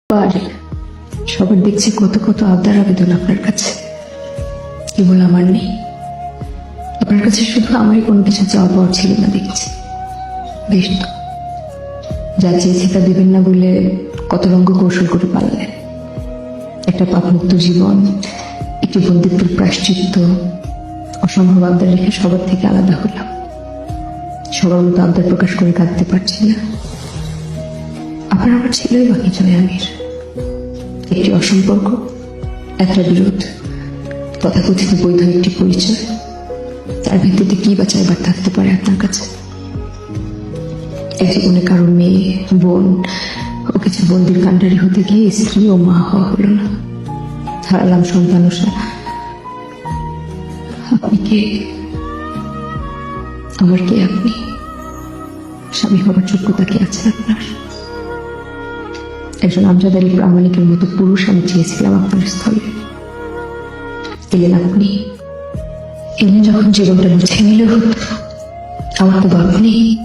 আর সবার দেখছি কত কত আবদার আবেদন আপনার কাছে, কেবল আমার নেই। আপনার কাছে শুধু আমারই কোনো কিছু চাওয়া পাওয়ার ছিল না দেখছি। বেশ তো, যা চেয়েছি তা দেবেন না বলে কত রঙ্গ কৌশল করে পারলেন। একটা পাপমুক্ত জীবন, একটি বন্দিত্বের প্রায়শ্চিত্ত, অসম্ভব আবদার রেখে সবার থেকে আলাদা হলাম। সবার মতো আবদার প্রকাশ করে কাঁদতে পারছি না। আপনার আমার ছিলই বাকি জয়ানের একটি অসম্পর্ক, একটা বিরোধ, তথাকথিত বৈধ একটি পরিচয়। তার ভিত্তিতে কি বা চাইবার থাকতে পারে আপনার কাছে? এক জীবনে কারো মেয়ে, বোন ও কিছু বন্দির কাণ্ডারি হতে গিয়ে স্ত্রী ও মা হওয়া হলো না। হারালাম সন্তানসা। আপনি কে? আমার কে আপনি? স্বামী হবার যোগ্যতা কি আছে আপনার? একজন আমজাদ আলী প্রামাণিকের মতো পুরুষ আমি চেয়েছিলাম আপনার স্থলে। এলেন আপনি। এলেন যখন জীবনটা মুছে নিলে হতো। আমার তো বাপ নেই।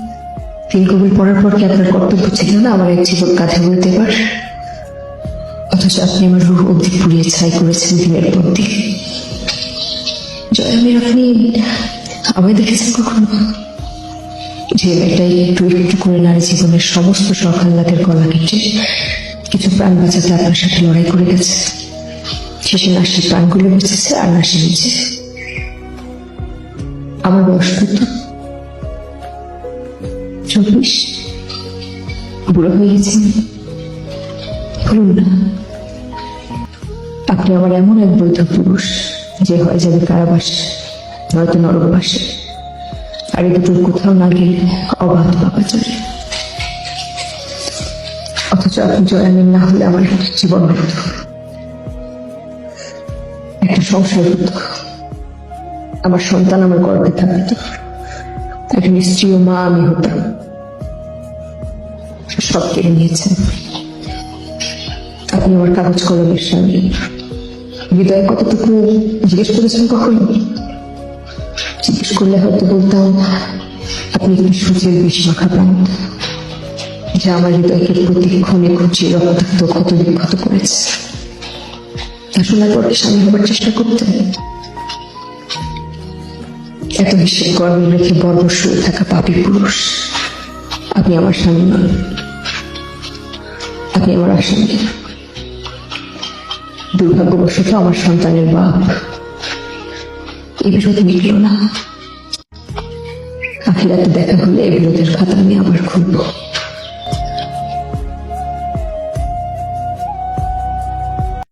তিন কবুল পড়ার পর কি আপনার কর্তব্য ছিল না আমার এক জীবন কাঁধে বলতে পার? অথচ আপনি আমার রূহ অবধি পুড়িয়ে ছাই করেছেন দিনের পর দিন। জয়ামির, আপনি আমায় দেখেছেন কখনো? যে মেয়েটাই একটু একটু করে নারী জীবনের সমস্ত শখ আহ্লাদের গলা কেটে কিছু প্রাণ বাঁচাতে আপনার সাথে লড়াই করে গেছে। শেষে না সে প্রাণগুলো বেঁচেছে আর না সে নিজে। আমার বয়স কত? 24। বুড়ো হয়ে গেছেন। বলুন না, আপনি আমার এমন এক বৈধ পুরুষ যে হয়ে যাবে কারাবাসে, নয়তো নরকবাসে। আর এই দুটোর কোথাও না গেলে অবাধ পাপাচারে। অথচ আপনি জয়ামিন না হলে আমার জীবন হতো, একটা সংসার হতো, আমার সন্তান আমার গর্ভে থাকতো, একজন স্ত্রী ও মা আমি হতাম। সব কেড়ে নিয়েছেন আপনি। আমার কাগজ কলমের স্বামী। হৃদয়ে কতটুকু জিজ্ঞেস করেছেন কখনো? জিজ্ঞেস করলে হয়তো বলতাম আপনি একটি সূর্যের বিষ মাখা প্রাণ, যা আমার হৃদয়কে প্রতিক্ষণে খুঁচিয়ে রক্তাক্ত ক্ষত বিক্ষত করেছে। তা শোনার পর স্বামী হবার চেষ্টা করতেন? এত হিসেব গর্ব রেখে বর্বর শুয়ে থাকা পাপী পুরুষ আপনি আমার স্বামী নন, আপনি আমার আসামি। দুর্ভাগ্যবশত আমার সন্তানের বাপ। এই বিরোধ মিটল না। আখিরাতে দেখা হলে এই বিরোধের খাতা আমি আবার খুলব।